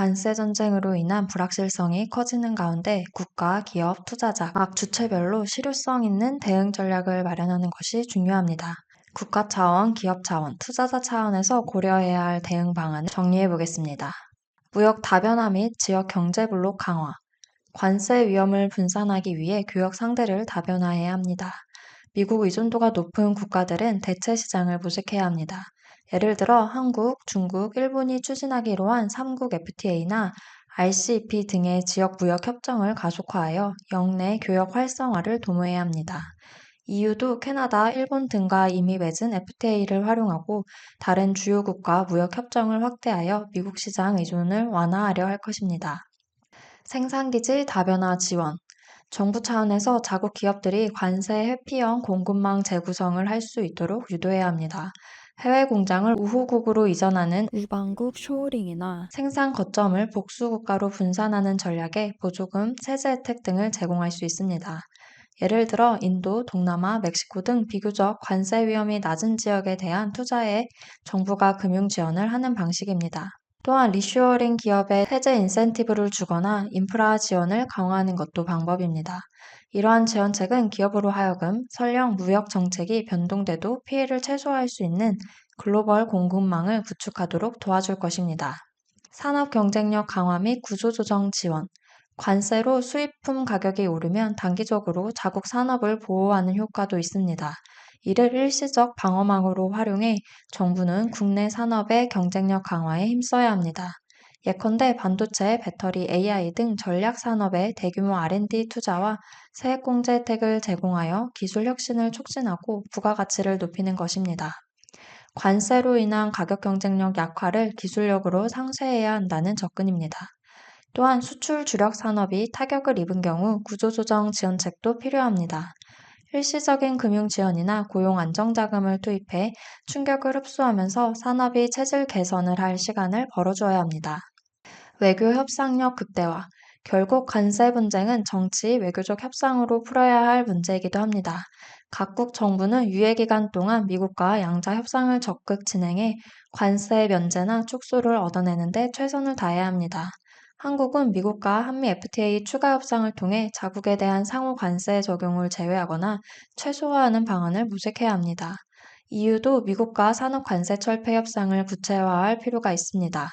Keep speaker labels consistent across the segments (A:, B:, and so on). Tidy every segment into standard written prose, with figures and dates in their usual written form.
A: 관세 전쟁으로 인한 불확실성이 커지는 가운데 국가, 기업, 투자자, 각 주체별로 실효성 있는 대응 전략을 마련하는 것이 중요합니다. 국가 차원, 기업 차원, 투자자 차원에서 고려해야 할 대응 방안을 정리해 보겠습니다. 무역 다변화 및 지역 경제 블록 강화. 관세 위험을 분산하기 위해 교역 상대를 다변화해야 합니다. 미국 의존도가 높은 국가들은 대체 시장을 모색해야 합니다. 예를 들어 한국, 중국, 일본이 추진하기로 한 3국 FTA나 RCEP 등의 지역 무역 협정을 가속화하여 역내 교역 활성화를 도모해야 합니다. EU도 캐나다, 일본 등과 이미 맺은 FTA를 활용하고 다른 주요국과 무역 협정을 확대하여 미국 시장 의존을 완화하려 할 것입니다. 생산기지 다변화 지원. 정부 차원에서 자국 기업들이 관세 회피형 공급망 재구성을 할 수 있도록 유도해야 합니다. 해외 공장을 우호국으로 이전하는
B: 우방국 쇼링이나
A: 생산 거점을 복수국가로 분산하는 전략에 보조금, 세제 혜택 등을 제공할 수 있습니다. 예를 들어 인도, 동남아, 멕시코 등 비교적 관세 위험이 낮은 지역에 대한 투자에 정부가 금융 지원을 하는 방식입니다. 또한 리쇼어링 기업에 세제 인센티브를 주거나 인프라 지원을 강화하는 것도 방법입니다. 이러한 지원책은 기업으로 하여금 설령 무역 정책이 변동돼도 피해를 최소화할 수 있는 글로벌 공급망을 구축하도록 도와줄 것입니다. 산업 경쟁력 강화 및 구조조정 지원. 관세로 수입품 가격이 오르면 단기적으로 자국 산업을 보호하는 효과도 있습니다. 이를 일시적 방어막으로 활용해 정부는 국내 산업의 경쟁력 강화에 힘써야 합니다. 예컨대 반도체, 배터리, AI 등 전략 산업의 대규모 R&D 투자와 세액공제 혜택을 제공하여 기술 혁신을 촉진하고 부가가치를 높이는 것입니다. 관세로 인한 가격 경쟁력 약화를 기술력으로 상쇄해야 한다는 접근입니다. 또한 수출 주력 산업이 타격을 입은 경우 구조조정 지원책도 필요합니다. 일시적인 금융 지원이나 고용 안정자금을 투입해 충격을 흡수하면서 산업이 체질 개선을 할 시간을 벌어줘야 합니다. 외교 협상력 극대화. 결국 관세 분쟁은 정치, 외교적 협상으로 풀어야 할 문제이기도 합니다. 각국 정부는 유예 기간 동안 미국과 양자 협상을 적극 진행해 관세 면제나 축소를 얻어내는데 최선을 다해야 합니다. 한국은 미국과 한미 FTA 추가 협상을 통해 자국에 대한 상호 관세 적용을 제외하거나 최소화하는 방안을 모색해야 합니다. EU도 미국과 산업 관세 철폐 협상을 구체화할 필요가 있습니다.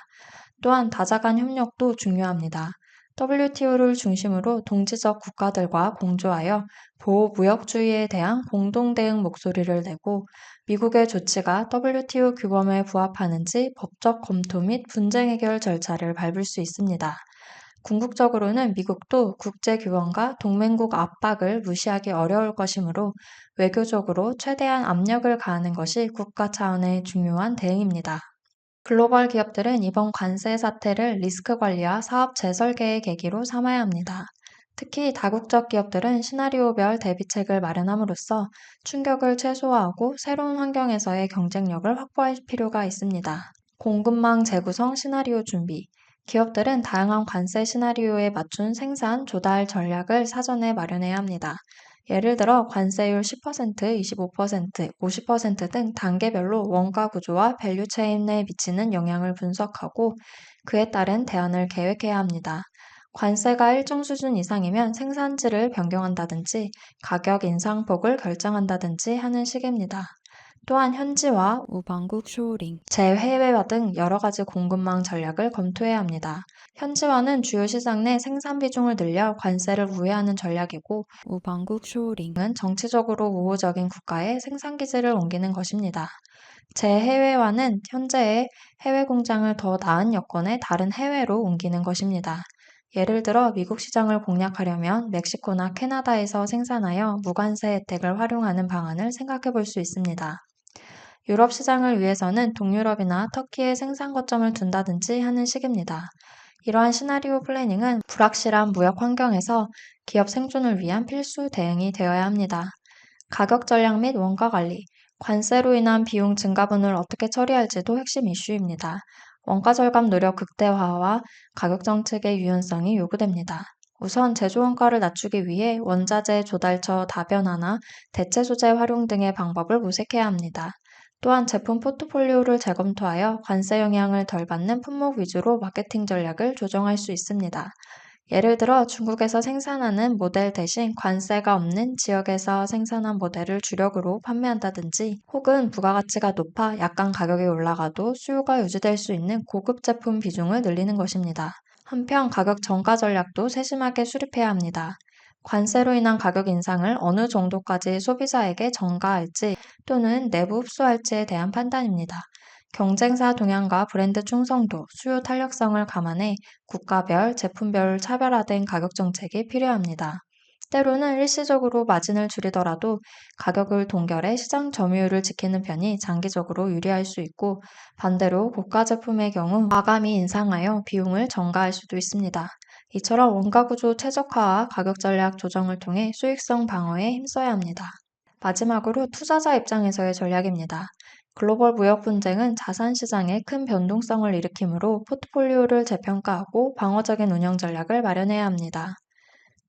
A: 또한 다자 간 협력도 중요합니다. WTO를 중심으로 동지적 국가들과 공조하여 보호무역주의에 대한 공동 대응 목소리를 내고 미국의 조치가 WTO 규범에 부합하는지 법적 검토 및 분쟁 해결 절차를 밟을 수 있습니다. 궁극적으로는 미국도 국제규범과 동맹국 압박을 무시하기 어려울 것이므로 외교적으로 최대한 압력을 가하는 것이 국가 차원의 중요한 대응입니다. 글로벌 기업들은 이번 관세 사태를 리스크 관리와 사업 재설계의 계기로 삼아야 합니다. 특히 다국적 기업들은 시나리오별 대비책을 마련함으로써 충격을 최소화하고 새로운 환경에서의 경쟁력을 확보할 필요가 있습니다. 공급망 재구성 시나리오 준비. 기업들은 다양한 관세 시나리오에 맞춘 생산, 조달 전략을 사전에 마련해야 합니다. 예를 들어 관세율 10%, 25%, 50%등 단계별로 원가 구조와 밸류 체인에 미치는 영향을 분석하고 그에 따른 대안을 계획해야 합니다. 관세가 일정 수준 이상이면 생산지를 변경한다든지 가격 인상폭을 결정한다든지 하는 시기입니다. 또한 현지화,
B: 우방국 쇼링
A: 재해외화 등 여러 가지 공급망 전략을 검토해야 합니다. 현지화는 주요 시장 내 생산 비중을 늘려 관세를 우회하는 전략이고
B: 우방국 쇼링
A: 은 정치적으로 우호적인 국가에 생산기지를 옮기는 것입니다. 재해외화는 현재의 해외 공장을 더 나은 여건의 다른 해외로 옮기는 것입니다. 예를 들어 미국 시장을 공략하려면 멕시코나 캐나다에서 생산하여 무관세 혜택을 활용하는 방안을 생각해 볼 수 있습니다. 유럽 시장을 위해서는 동유럽이나 터키에 생산 거점을 둔다든지 하는 식입니다. 이러한 시나리오 플래닝은 불확실한 무역 환경에서 기업 생존을 위한 필수 대응이 되어야 합니다. 가격 전략 및 원가 관리, 관세로 인한 비용 증가분을 어떻게 처리할지도 핵심 이슈입니다. 원가 절감 노력 극대화와 가격 정책의 유연성이 요구됩니다. 우선 제조 원가를 낮추기 위해 원자재 조달처 다변화나 대체 소재 활용 등의 방법을 모색해야 합니다. 또한 제품 포트폴리오를 재검토하여 관세 영향을 덜 받는 품목 위주로 마케팅 전략을 조정할 수 있습니다. 예를 들어 중국에서 생산하는 모델 대신 관세가 없는 지역에서 생산한 모델을 주력으로 판매한다든지 혹은 부가가치가 높아 약간 가격이 올라가도 수요가 유지될 수 있는 고급 제품 비중을 늘리는 것입니다. 한편 가격 전가 전략도 세심하게 수립해야 합니다. 관세로 인한 가격 인상을 어느 정도까지 소비자에게 전가할지 또는 내부 흡수할지에 대한 판단입니다. 경쟁사 동향과 브랜드 충성도, 수요 탄력성을 감안해 국가별, 제품별 차별화된 가격 정책이 필요합니다. 때로는 일시적으로 마진을 줄이더라도 가격을 동결해 시장 점유율을 지키는 편이 장기적으로 유리할 수 있고 반대로 고가 제품의 경우 과감히 인상하여 비용을 전가할 수도 있습니다. 이처럼 원가 구조 최적화와 가격 전략 조정을 통해 수익성 방어에 힘써야 합니다. 마지막으로 투자자 입장에서의 전략입니다. 글로벌 무역 분쟁은 자산 시장에 큰 변동성을 일으키므로 포트폴리오를 재평가하고 방어적인 운영 전략을 마련해야 합니다.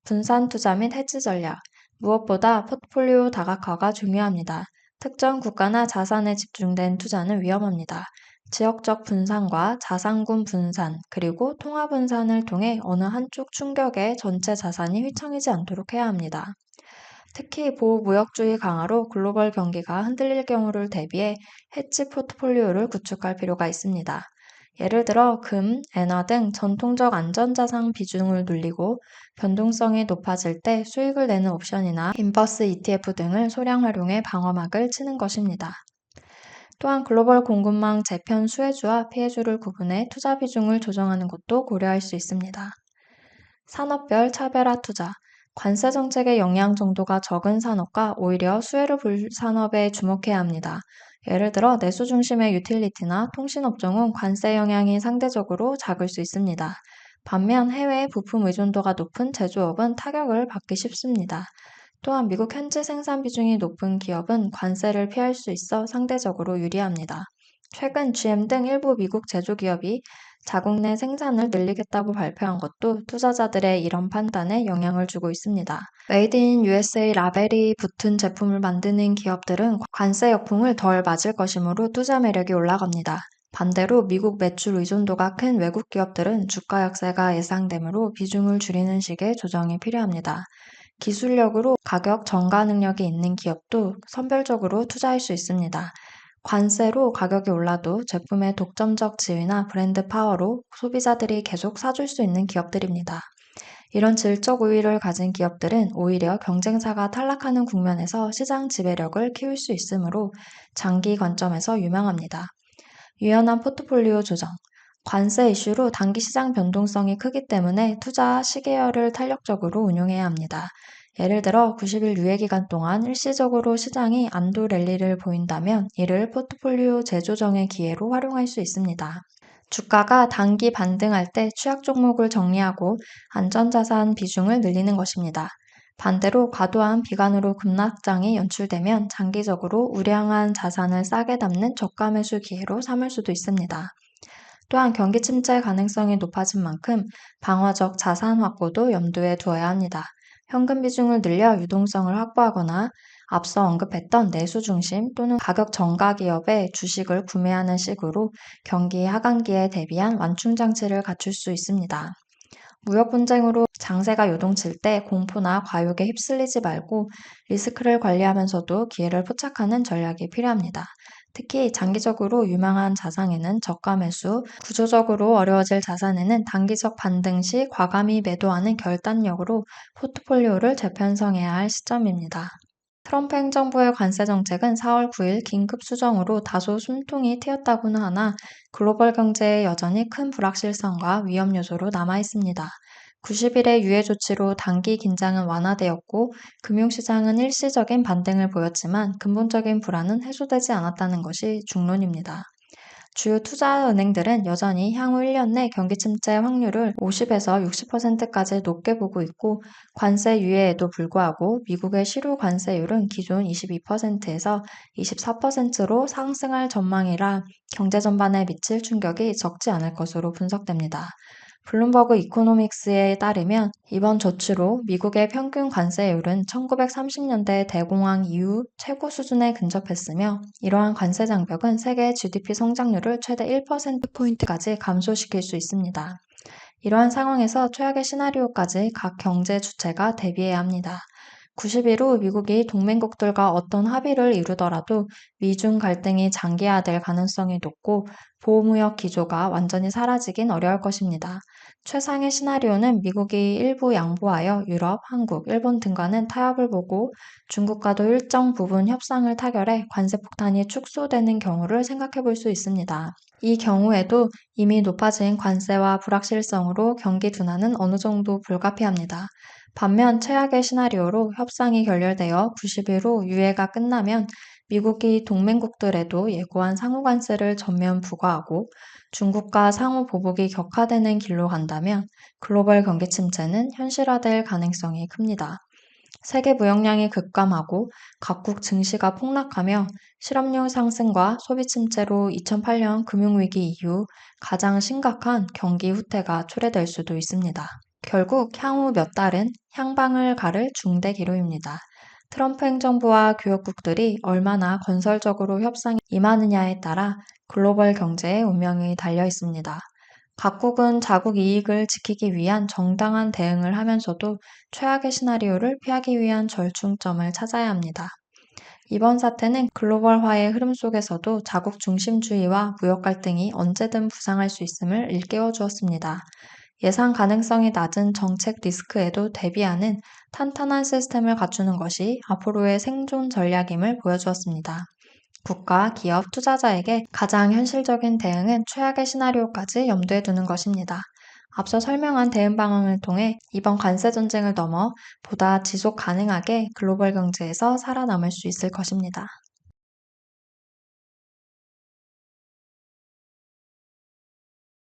A: 분산 투자 및 해지 전략. 무엇보다 포트폴리오 다각화가 중요합니다. 특정 국가나 자산에 집중된 투자는 위험합니다. 지역적 분산과 자산군 분산, 그리고 통화 분산을 통해 어느 한쪽 충격에 전체 자산이 휘청이지 않도록 해야 합니다. 특히 보호무역주의 강화로 글로벌 경기가 흔들릴 경우를 대비해 해치 포트폴리오를 구축할 필요가 있습니다. 예를 들어 금, 엔화 등 전통적 안전자산 비중을 늘리고 변동성이 높아질 때 수익을 내는 옵션이나 인버스 ETF 등을 소량 활용해 방어막을 치는 것입니다. 또한 글로벌 공급망 재편 수혜주와 피해주를 구분해 투자 비중을 조정하는 것도 고려할 수 있습니다. 산업별 차별화 투자. 관세 정책의 영향 정도가 적은 산업과 오히려 수혜를 볼 산업에 주목해야 합니다. 예를 들어 내수 중심의 유틸리티나 통신업종은 관세 영향이 상대적으로 작을 수 있습니다. 반면 해외 부품 의존도가 높은 제조업은 타격을 받기 쉽습니다. 또한 미국 현지 생산 비중이 높은 기업은 관세를 피할 수 있어 상대적으로 유리합니다. 최근 GM 등 일부 미국 제조기업이 자국 내 생산을 늘리겠다고 발표한 것도 투자자들의 이런 판단에 영향을 주고 있습니다. 메이드 인 USA 라벨이 붙은 제품을 만드는 기업들은 관세 역풍을 덜 맞을 것이므로 투자 매력이 올라갑니다. 반대로 미국 매출 의존도가 큰 외국 기업들은 주가 약세가 예상되므로 비중을 줄이는 식의 조정이 필요합니다. 기술력으로 가격 전가 능력이 있는 기업도 선별적으로 투자할 수 있습니다. 관세로 가격이 올라도 제품의 독점적 지위나 브랜드 파워로 소비자들이 계속 사줄 수 있는 기업들입니다. 이런 질적 우위를 가진 기업들은 오히려 경쟁사가 탈락하는 국면에서 시장 지배력을 키울 수 있으므로 장기 관점에서 유망합니다. 유연한 포트폴리오 조정. 관세 이슈로 단기 시장 변동성이 크기 때문에 투자 시계열을 탄력적으로 운용해야 합니다. 예를 들어 90일 유예 기간 동안 일시적으로 시장이 안도 랠리를 보인다면 이를 포트폴리오 재조정의 기회로 활용할 수 있습니다. 주가가 단기 반등할 때 취약 종목을 정리하고 안전자산 비중을 늘리는 것입니다. 반대로 과도한 비관으로 급락장이 연출되면 장기적으로 우량한 자산을 싸게 담는 저가 매수 기회로 삼을 수도 있습니다. 또한 경기 침체 가능성이 높아진 만큼 방어적 자산 확보도 염두에 두어야 합니다. 현금 비중을 늘려 유동성을 확보하거나 앞서 언급했던 내수 중심 또는 가격 전가 기업의 주식을 구매하는 식으로 경기 하강기에 대비한 완충 장치를 갖출 수 있습니다. 무역 분쟁으로 장세가 요동칠 때 공포나 과욕에 휩쓸리지 말고 리스크를 관리하면서도 기회를 포착하는 전략이 필요합니다. 특히 장기적으로 유망한 자산에는 저가 매수, 구조적으로 어려워질 자산에는 단기적 반등 시 과감히 매도하는 결단력으로 포트폴리오를 재편성해야 할 시점입니다. 트럼프 행정부의 관세 정책은 4월 9일 긴급 수정으로 다소 숨통이 트였다고는 하나 글로벌 경제에 여전히 큰 불확실성과 위험 요소로 남아 있습니다. 90일의 유예 조치로 단기 긴장은 완화되었고 금융시장은 일시적인 반등을 보였지만 근본적인 불안은 해소되지 않았다는 것이 중론입니다. 주요 투자은행들은 여전히 향후 1년 내 경기 침체 확률을 50에서 60%까지 높게 보고 있고 관세 유예에도 불구하고 미국의 실효 관세율은 기존 22%에서 24%로 상승할 전망이라 경제 전반에 미칠 충격이 적지 않을 것으로 분석됩니다. 블룸버그 이코노믹스에 따르면 이번 조치로 미국의 평균 관세율은 1930년대 대공황 이후 최고 수준에 근접했으며 이러한 관세 장벽은 세계 GDP 성장률을 최대 1%포인트까지 감소시킬 수 있습니다. 이러한 상황에서 최악의 시나리오까지 각 경제 주체가 대비해야 합니다. 90일 후 미국이 동맹국들과 어떤 합의를 이루더라도 미중 갈등이 장기화될 가능성이 높고 보호무역 기조가 완전히 사라지긴 어려울 것입니다. 최상의 시나리오는 미국이 일부 양보하여 유럽, 한국, 일본 등과는 타협을 보고 중국과도 일정 부분 협상을 타결해 관세 폭탄이 축소되는 경우를 생각해 볼 수 있습니다. 이 경우에도 이미 높아진 관세와 불확실성으로 경기 둔화는 어느 정도 불가피합니다. 반면 최악의 시나리오로 협상이 결렬되어 90일 후 유예가 끝나면 미국이 동맹국들에도 예고한 상호관세를 전면 부과하고 중국과 상호 보복이 격화되는 길로 간다면 글로벌 경기 침체는 현실화될 가능성이 큽니다. 세계 무역량이 급감하고 각국 증시가 폭락하며 실업률 상승과 소비 침체로 2008년 금융위기 이후 가장 심각한 경기 후퇴가 초래될 수도 있습니다. 결국 향후 몇 달은 향방을 가를 중대 기로입니다. 트럼프 행정부와 교역국들이 얼마나 건설적으로 협상에 임하느냐에 따라 글로벌 경제의 운명이 달려 있습니다. 각국은 자국 이익을 지키기 위한 정당한 대응을 하면서도 최악의 시나리오를 피하기 위한 절충점을 찾아야 합니다. 이번 사태는 글로벌화의 흐름 속에서도 자국 중심주의와 무역 갈등이 언제든 부상할 수 있음을 일깨워 주었습니다. 예상 가능성이 낮은 정책 리스크에도 대비하는 탄탄한 시스템을 갖추는 것이 앞으로의 생존 전략임을 보여주었습니다. 국가, 기업, 투자자에게 가장 현실적인 대응은 최악의 시나리오까지 염두에 두는 것입니다. 앞서 설명한 대응 방안을 통해 이번 관세 전쟁을 넘어 보다 지속 가능하게 글로벌 경제에서 살아남을 수 있을 것입니다.